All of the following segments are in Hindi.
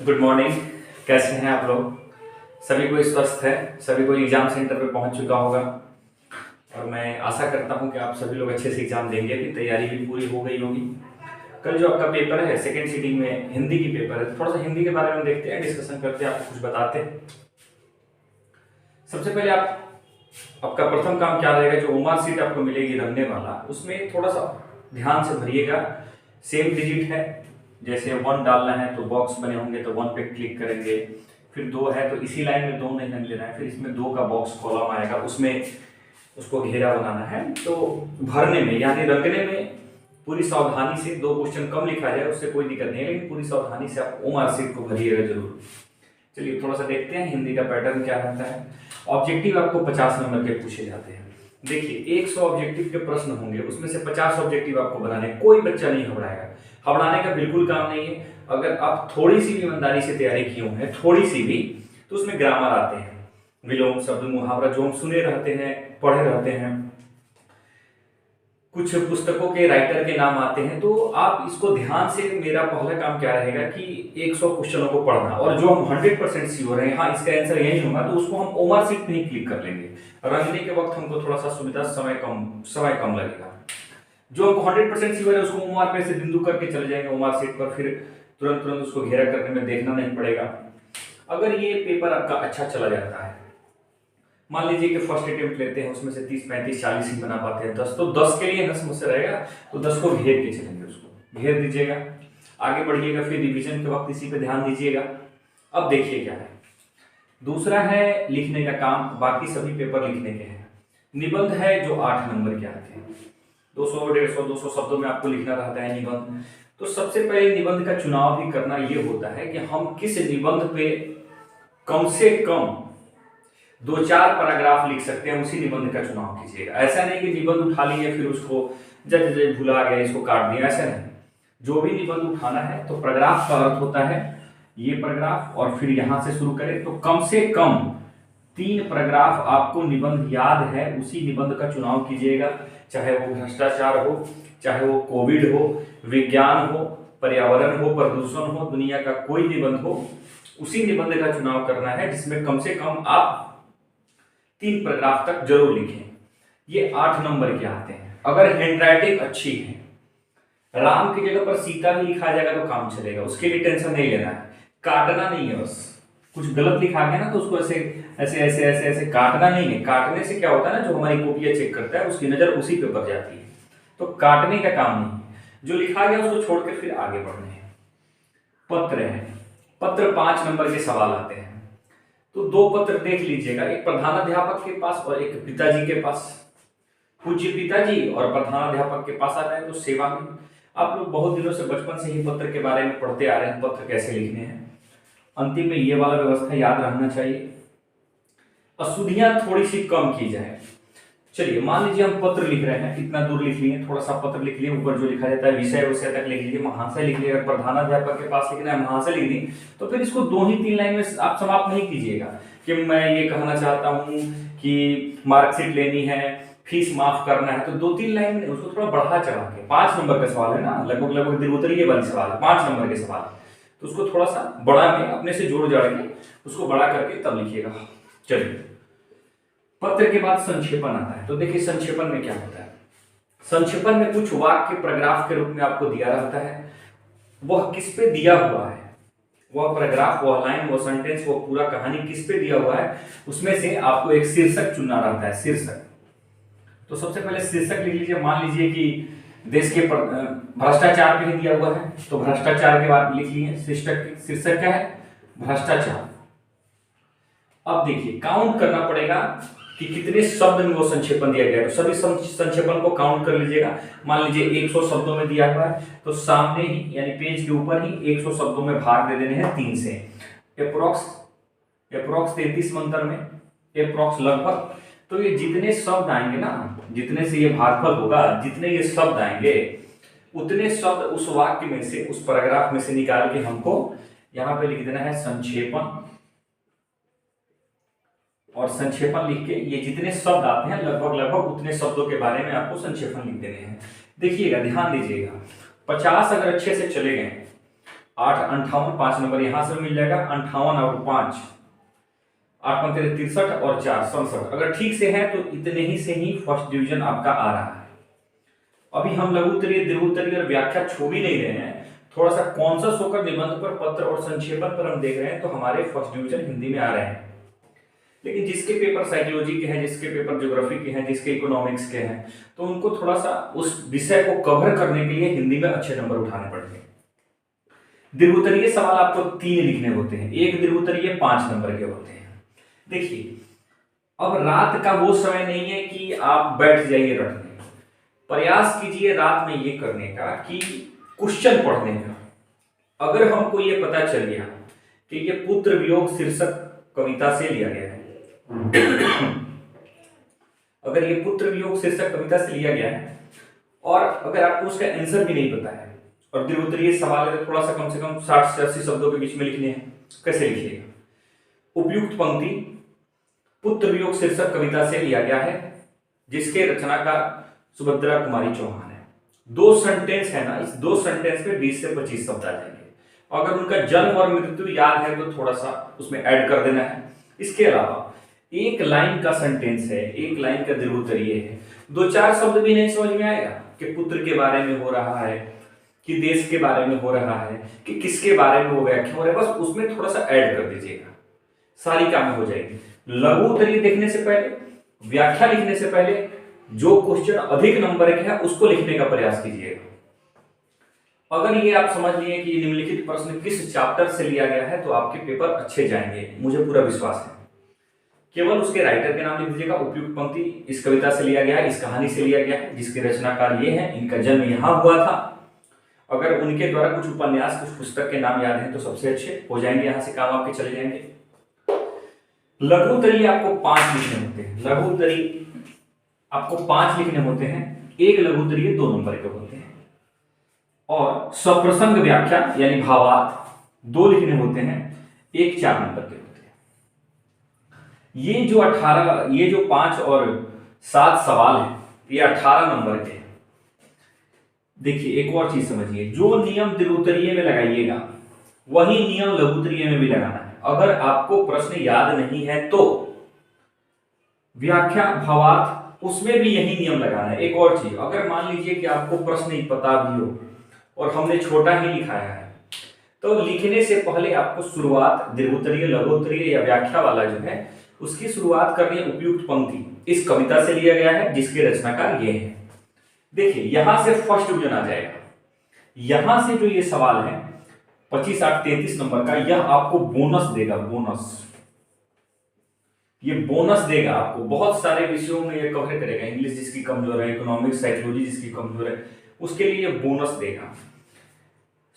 Good morning. कैसे हैं आप लोग? सभी कोई स्वस्थ है, सभी कोई एग्जाम सेंटर पे पहुंच चुका होगा और मैं आशा करता हूं कि आप सभी लोग अच्छे से एग्जाम देंगे, भी तैयारी भी पूरी हो गई होगी। कल जो आपका पेपर है सेकेंड सीटिंग में हिंदी की पेपर है, थोड़ा सा हिंदी के बारे में देखते हैं, डिस्कशन करते हैं, आपको कुछ बताते हैं। सबसे पहले आपका प्रथम काम क्या रहेगा, जो ओमार सीट आपको मिलेगी रखने वाला, उसमें थोड़ा सा ध्यान से भरिएगा। सेम डिजिट है, जैसे 1 डालना है तो बॉक्स बने होंगे तो 1 पे क्लिक करेंगे, फिर 2 है तो इसी लाइन में 2 नहीं रंग देना है, फिर इसमें 2 का बॉक्स कॉलम आएगा, उसमें उसको घेरा बनाना है। तो भरने में यानी रंगने में पूरी सावधानी से 2 क्वेश्चन कम लिखा जाए उससे कोई दिक्कत नहीं है, लेकिन पूरी सावधानी से आप ओमार सीट को भरिएगा जरूर। चलिए थोड़ा सा देखते हैं हिंदी का पैटर्न क्या रहता है। ऑब्जेक्टिव आपको 50 नंबर के पूछे जाते हैं। देखिए 100 ऑब्जेक्टिव के प्रश्न होंगे, उसमें से 50 ऑब्जेक्टिव आपको बनाने, कोई बच्चा नहीं घबराएगा, घबराने का बिल्कुल काम नहीं है। अगर आप थोड़ी सी भी ईमानदारी से तैयारी किए हैं, थोड़ी सी भी, तो उसमें ग्रामर आते हैं, विलोम शब्द मुहावरा जो हम सुने रहते हैं, पढ़े रहते हैं, कुछ पुस्तकों के राइटर के नाम आते हैं। तो आप इसको ध्यान से, मेरा पहला काम क्या रहेगा कि 100 क्वेश्चन को पढ़ना, और जो हम 100% श्योर हैं हाँ इसका आंसर यही होगा, तो उसको हम ओमार सीट में ही क्लिक कर लेंगे। रंगने के वक्त हमको थोड़ा सा सुविधा, समय कम लगेगा। जो हमको 100% श्योर है उसको ओमार पे से बिंदु करके चले जाएंगे ओमार सीट पर, फिर तुरंत उसको घेरा करने में देखना नहीं पड़ेगा। अगर ये पेपर आपका अच्छा चला जाता है, मान लीजिए कि फर्स्ट अटेम्प्ट लेते हैं, उसमें से 30, 35, 40 ही बना पाते हैं, 10, तो 10 के लिए न समस्या रहेगा, तो 10 को घेर के चलेंगे, उसको घेर दीजिएगा, आगे बढ़िएगा, फिर रिवीजन के वक्त इसी पे ध्यान दीजिएगा। अब देखिए क्या है, दूसरा है लिखने का काम, बाकी सभी पेपर लिखने के हैं। निबंध है जो 8 नंबर के आते हैं, 200, 150, 200 शब्दों में आपको लिखना रहता है निबंध। तो सबसे पहले निबंध का चुनाव भी करना ये होता है कि हम किस निबंध पे कम से कम 2-4 पैराग्राफ लिख सकते हैं, उसी निबंध का चुनाव कीजिएगा। ऐसा नहीं कि निबंध उठा लिए फिर उसको जज भुला गया, इसको काट दिया, ऐसा नहीं। जो भी निबंध उठाना है तो पैराग्राफ का अर्थ होता है ये पैराग्राफ, और फिर यहां से शुरू करें तो कम से कम 3 पैराग्राफ आपको निबंध याद है, उसी निबंध का चुनाव कीजिएगा। चाहे वो भ्रष्टाचार हो, चाहे वो कोविड हो, विज्ञान हो, पर्यावरण हो, प्रदूषण हो, दुनिया का कोई निबंध हो, उसी निबंध का चुनाव करना है जिसमें कम से कम आप 3 पैराग्राफ तक जरूर लिखें। ये 8 नंबर के आते हैं। अगर हैंडराइटिंग अच्छी है, राम की जगह पर सीता भी लिखा जाएगा तो काम चलेगा, उसके लिए टेंशन नहीं लेना है, काटना नहीं है। बस कुछ गलत लिखा गया ना तो उसको ऐसे ऐसे ऐसे ऐसे ऐसे काटना नहीं है। काटने से क्या होता है ना, जो हमारी कॉपियां चेक करता है उसकी नजर उसी पे पड़ जाती है, तो काटने का काम नहीं है। जो लिखा गया उसको छोड़कर फिर आगे बढ़ने हैं। पत्र है, पत्र 5 नंबर के सवाल आते हैं, तो 2 पत्र देख लीजिएगा, एक प्रधानाध्यापक के पास और एक पिताजी के पास। पूज्य पिताजी और प्रधानाध्यापक के पास आता है तो सेवा में। आप लोग बहुत दिनों से बचपन से ही पत्र के बारे में पढ़ते आ रहे हैं, पत्र कैसे लिखने हैं। अंतिम में ये वाला व्यवस्था याद रहना चाहिए। अशुद्धियां थोड़ी सी कम की जाए। चलिए मान लीजिए हम पत्र लिख रहे हैं, इतना दूर लिख लिए, थोड़ा सा पत्र लिख लिए, ऊपर जो लिखा जाता है विषय तक लिख लीजिए, महाशय लिख लीजिए। अगर प्रधानाध्यापक के पास लिखना है महाशय लिख दी, तो फिर इसको 2 ही 3 लाइन में आप समाप्त नहीं कीजिएगा कि मैं ये कहना चाहता हूं कि मार्कशीट लेनी है, फीस माफ करना है, तो 2-3 लाइन में उसको थोड़ा बढ़ा चढ़ा के। 5 नंबर का सवाल है ना, लगभग दिनोतरी वाली सवाल है, 5 नंबर के सवाल, तो उसको थोड़ा सा बड़ा में अपने से जोड़ जाड़ के उसको बड़ा करके तब लिखिएगा। चलिए पत्र के बाद संक्षेपण आता है, तो देखिए संक्षेपण में क्या होता है। संक्षेपण में कुछ वाक्य पैराग्राफ के रूप में आपको दिया रहता है, वह किस पे दिया हुआ है, वह पैराग्राफ, वह लाइन, वह सेंटेंस, वह पूरा कहानी किस पे दिया हुआ है, उसमें से आपको एक शीर्षक चुनना रहता है। शीर्षक, तो सबसे पहले शीर्षक लिख लीजिए। मान लीजिए कि देश के भ्रष्टाचार पे ही दिया हुआ है, तो भ्रष्टाचार के बाद लिख लिए। शीर्षक क्या है, भ्रष्टाचार। अब देखिए काउंट करना पड़ेगा कि कितने शब्द में वो संक्षेपण दिया गया है, तो सभी संक्षेपण को काउंट कर लीजिएगा। मान लीजिए 100 शब्दों में दिया हुआ है, तो सामने ही यानी पेज के ऊपर ही 100 शब्दों में भाग दे देने हैं 3 से। अप्रोक्स 33 मंत्र में अप्रोक्स लगभग, तो ये जितने शब्द आएंगे ना, जितने से ये भागफल होगा, जितने ये शब्द आएंगे उतने शब्द उस वाक्य में से, उस पैराग्राफ में से निकाल के हमको यहां पे लिख देना है संक्षेपण। और संक्षेपण लिख के ये जितने शब्द आते हैं लगभग उतने शब्दों के बारे में आपको संक्षेपण लिख देने हैं। देखिएगा, ध्यान दीजिएगा, 50 अगर अच्छे से चले गए 8 58, 5 नंबर यहां से मिल जाएगा, 58 और 5, 8 पंते 63 और 4 67। अगर ठीक से है तो इतने ही से ही फर्स्ट डिवीजन आपका आ रहा है। अभी हम लघुत्तरीय, दीर्घोत्तरीय और व्याख्या छोड़ ही नहीं रहे हैं, थोड़ा सा कॉन्शस होकर निबंध पर, पत्र और संक्षेपण पर हम देख रहे हैं, तो हमारे फर्स्ट डिवीजन हिंदी में आ रहे हैं। लेकिन जिसके पेपर साइकोलॉजी के हैं, जिसके पेपर ज्योग्राफी के हैं, जिसके इकोनॉमिक्स के हैं, तो उनको थोड़ा सा उस विषय को कवर करने के लिए हिंदी में अच्छे नंबर उठाने पड़ेंगे। दीर्घोत्तरीय सवाल आपको 3 लिखने होते हैं, एक दीर्घोत्तरीय 5 नंबर के होते हैं। देखिए, अब रात का वो समय नहीं है कि आप बैठ जाइए रटने, प्रयास कीजिए रात में ये करने का कि क्वेश्चन पढ़ने का। अगर हमको ये पता चल गया कि ये पुत्र वियोग शीर्षक कविता से लिया गया है, अगर ये पुत्र वियोग शीर्षक कविता से लिया गया है और अगर आपको उसका आंसर भी नहीं पता है और दीर्घोत्तरीय सवाल है, तो थोड़ा सा कम से कम 60 से 80 शब्दों के बीच में लिखने हैं, कैसे लिखिएगा? उपयुक्त पंक्ति पुत्र वियोग शीर्षक कविता से लिया गया है, जिसके रचनाकार सुभद्रा कुमारी चौहान है। 2 सेंटेंस है ना, इस 2 सेंटेंस में 20 से 25 शब्द आ जाएंगे। अगर उनका जन्म और मृत्यु याद है तो थोड़ा सा उसमें ऐड कर देना है। इसके अलावा एक लाइन का सेंटेंस है, एक लाइन का दीर्घोत्तरीय है, 2-4 शब्द भी नहीं समझ में आएगा कि पुत्र के बारे में हो रहा है, कि देश के बारे में हो रहा है, कि किसके बारे में हो व्याख्या हो रहा है, बस उसमें थोड़ा सा ऐड कर दीजिएगा, सारी काम हो जाएगी। लघुत्तरीय देखने से पहले, व्याख्या लिखने से पहले जो क्वेश्चन अधिक नंबर के है उसको लिखने का प्रयास कीजिएगा। अगर ये आप समझ लिए कि निम्नलिखित प्रश्न किस चैप्टर से लिया गया है, तो आपके पेपर अच्छे जाएंगे, मुझे पूरा विश्वास है। केवल उसके राइटर के नाम लिख दीजिएगा। उपयुक्त पंक्ति इस कविता से लिया गया है, इस कहानी से लिया गया है, जिसके रचनाकार ये हैं, इनका जन्म यहाँ हुआ था। अगर उनके द्वारा कुछ उपन्यास, कुछ पुस्तक के नाम याद हैं तो सबसे अच्छे हो जाएंगे, यहाँ से काम आपके चले जाएंगे। लघुत्तरीय आपको 5 लिखने होते हैं, लघुत्तरीय आपको 5 लिखने होते हैं, एक लघुत्तरीय 2 नंबर के होते हैं, और सप्रसंग व्याख्या यानी भावार्थ 2 लिखने होते हैं, एक 4 नंबर के होते हैं। ये जो 5 और 7 सवाल है, ये 18 नंबर के हैं। देखिए एक और चीज समझिए, जो नियम दीर्घोत्तरीय में लगाइएगा वही नियम लघुत्तरीय में भी लगाना है। अगर आपको प्रश्न याद नहीं है तो व्याख्या, भावार्थ, उसमें भी यही नियम लगाना है। एक और चीज, अगर मान लीजिए कि आपको प्रश्न नहीं पता भी हो और हमने छोटा ही लिखाया है, तो लिखने से पहले आपको शुरुआत दीर्घोत्तरीय, लघुत्तरीय या व्याख्या वाला जो है उसकी शुरुआत करनी है। उपयुक्त पंक्ति इस कविता से लिया गया है, जिसके रचनाकार ये हैं। देखिए यहां से फर्स्ट डिवीजन आ जाएगा। यहां से जो ये सवाल है 25, 8, 33 नंबर का, यह आपको बोनस देगा, बोनस। ये बोनस देगा आपको, बहुत सारे विषयों में ये कवर करेगा। इंग्लिश जिसकी कमजोर है, इकोनॉमिक्स, साइकोलॉजी जिसकी कमजोर है, उसके लिए ये बोनस देगा।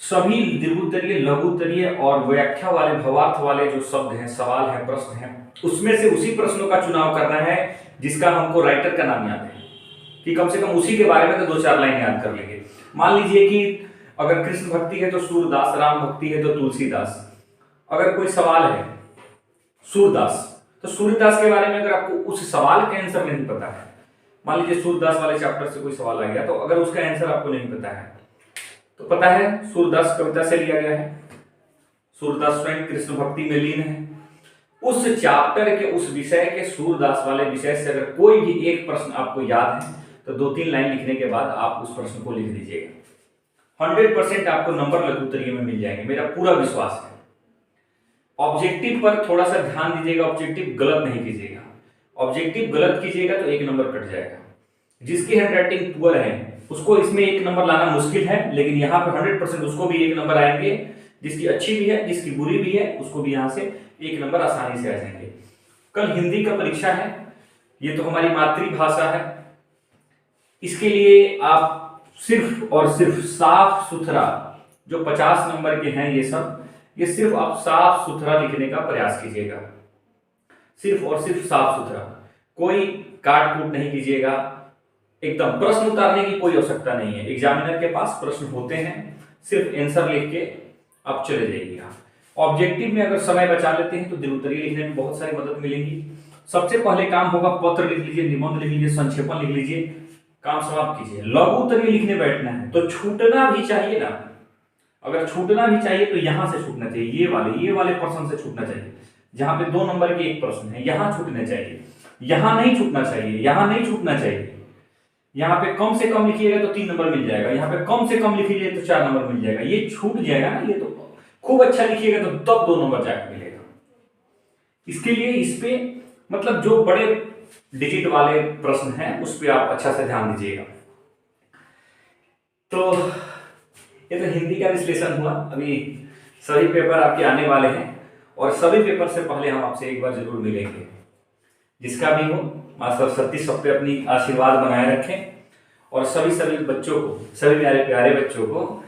सभी दीर्घोत्तरीय, लघुत्तरीय और व्याख्या वाले, भावार्थ वाले जो शब्द हैं, सवाल है, प्रश्न है, उसमें से उसी प्रश्नों का चुनाव करना है जिसका हमको राइटर का नाम याद है, कि कम से कम उसी के बारे में तो 2-4 लाइन याद कर लेंगे। मान लीजिए कि अगर कृष्ण भक्ति है तो सूरदास, राम भक्ति है तो तुलसीदास। अगर कोई सवाल है सूरदास, तो सूरदास के बारे में अगर आपको उस सवाल का आंसर नहीं पता है, मान लीजिए सूरदास वाले चैप्टर से कोई सवाल आ गया, तो अगर उसका आंसर आपको नहीं पता है, तो पता है सूरदास कविता से लिया गया है, सूरदास स्वयं कृष्ण भक्ति में लीन है। उस चैप्टर के, उस विषय के, सूरदास वाले विषय से अगर कोई भी एक प्रश्न आपको याद है तो 2-3 लाइन लिखने के बाद आप उस प्रश्न को लिख दीजिएगा। 100% आपको नंबर लघुत्तरीय में मिल जाएंगे, मेरा पूरा विश्वास है। ऑब्जेक्टिव पर थोड़ा सा ध्यान दीजिएगा, ऑब्जेक्टिव गलत नहीं कीजिएगा। ऑब्जेक्टिव गलत कीजिएगा तो 1 नंबर कट जाएगा। जिसकी हैंडराइटिंग पुअर है उसको इसमें 1 नंबर लाना मुश्किल है, लेकिन यहाँ पे 100% उसको भी 1 नंबर आएंगे। जिसकी अच्छी भी है, जिसकी बुरी भी है, उसको भी यहाँ से 1 नंबर आसानी से आ जाएंगे। कल हिंदी का परीक्षा है, ये तो हमारी मातृभाषा है, इसके लिए आप सिर्फ और सिर्फ साफ सुथरा, जो 50 नंबर के हैं ये सिर्फ आप साफ सुथरा लिखने का प्रयास कीजिएगा, सिर्फ और सिर्फ साफ सुथरा, कोई काट कूट नहीं कीजिएगा। एकदम प्रश्न उतारने की कोई आवश्यकता नहीं है, एग्जामिनर के पास प्रश्न होते हैं, सिर्फ आंसर लिख के आप चले जाइएगा। ऑब्जेक्टिव में अगर समय बचा लेते हैं तो दीर्घोत्तरीय लिखने में बहुत सारी मदद मिलेगी। सबसे पहले काम होगा, पत्र लिख लीजिए, निबंध लिख लीजिए, संक्षेपण लिख लीजिए, काम समाप्त कीजिए। लघुत्तरीय लिखने बैठना है तो छूटना भी चाहिए ना। अगर छूटना भी चाहिए तो यहां से छूटना चाहिए, ये वाले प्रश्न से छूटना चाहिए, जहां पे 2 नंबर के एक प्रश्न है, यहां छूटने चाहिए, यहां नहीं छूटना चाहिए, यहां नहीं छूटना चाहिए। यहाँ पे कम से कम लिखिएगा तो 3 नंबर मिल जाएगा, यहाँ पे कम से कम लिखिए तो 4 नंबर मिल जाएगा। ये छूट जाएगा ना, ये तो खूब अच्छा लिखिएगा तो तब 2 नंबर जाकर मिलेगा। इसके लिए इस पे मतलब जो बड़े डिजिट वाले प्रश्न हैं उस पे आप अच्छा से ध्यान दीजिएगा। तो ये तो हिंदी का विश्लेषण हुआ। अभी सभी पेपर आपके आने वाले हैं और सभी पेपर से पहले हम आपसे एक बार जरूर मिलेंगे। जिसका भी हो, मां सरस्वती सब पे अपनी आशीर्वाद बनाए रखें और सभी बच्चों को, सभी मेरे प्यारे बच्चों को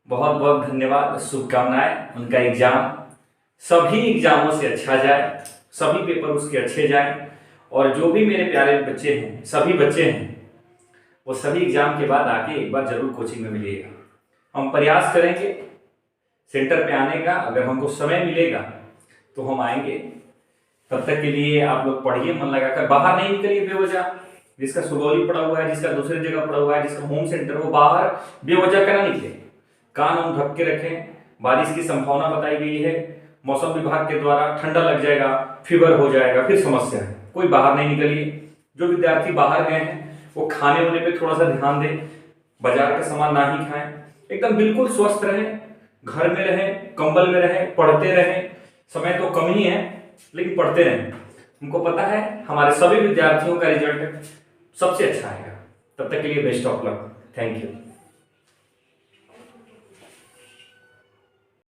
बहुत बहुत धन्यवाद, शुभकामनाएं। उनका एग्जाम सभी एग्जामों से अच्छा जाए, सभी पेपर उसके अच्छे जाए और जो भी मेरे प्यारे बच्चे हैं, सभी बच्चे हैं, वो सभी एग्जाम के बाद आके एक बार जरूर कोचिंग में मिलिएगा। हम प्रयास करेंगे सेंटर पे आने का, अगर हमको समय मिलेगा तो हम आएंगे। तब तक के लिए आप लोग पढ़िए मन लगाकर, बाहर नहीं निकलिए बेवजह। जिसका सुगौली पड़ा हुआ है, जिसका दूसरी जगह पड़ा हुआ है, जिसका होम सेंटर, वो बाहर बेवजह का ना निकले, कान उन ढक के रखें। बारिश की संभावना बताई गई है मौसम विभाग के द्वारा, ठंडा लग जाएगा, फीवर हो जाएगा, फिर समस्या है। कोई बाहर नहीं निकलिए। जो विद्यार्थी बाहर गए हैं वो खाने वाने पे थोड़ा सा ध्यान दें, बाजार का सामान ना ही खाएं, एकदम बिल्कुल स्वस्थ रहें, घर में रहें, कंबल में रहें, पढ़ते रहें। समय तो कम ही है लेकिन पढ़ते रहें। हमको पता है हमारे सभी विद्यार्थियों का रिजल्ट सबसे अच्छा आएगा। तब तक के लिए best of luck. Thank you.